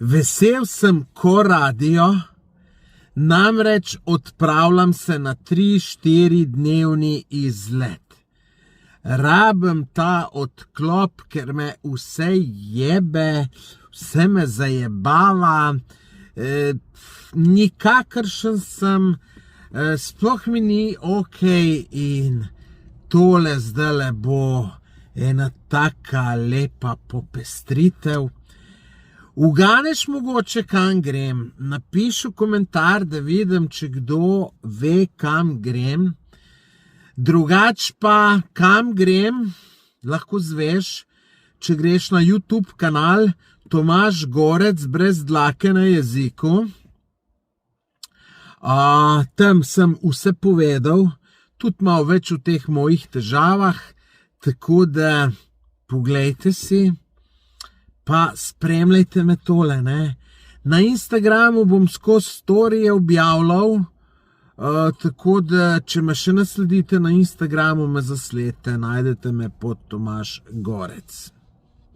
Vesel sem ko radio, namreč odpravljam se na 3-4 dnevni izlet. Rabim ta odklop, ker me vse jebe, vse me zajebava, nikakršen sem, sploh mi ni okej in tole zdajle bo ena taka lepa popestritev. Uganeš mogoče, kam grem, napiši v komentar, da vidim, če kdo ve, kam grem. Drugač pa, kam grem, lahko zveš, če greš na YouTube kanal Tomaž Gorec brez dlake na jeziku. Tam sem vse povedal, tudi malo več o teh mojih težavah, tako da poglejte si. Pa spremljajte me tole, ne. Na Instagramu bom skozi storije objavljal, tako da, če me še ne sledite na Instagramu, me zasledite, najdete me pod Tomaž Gorec.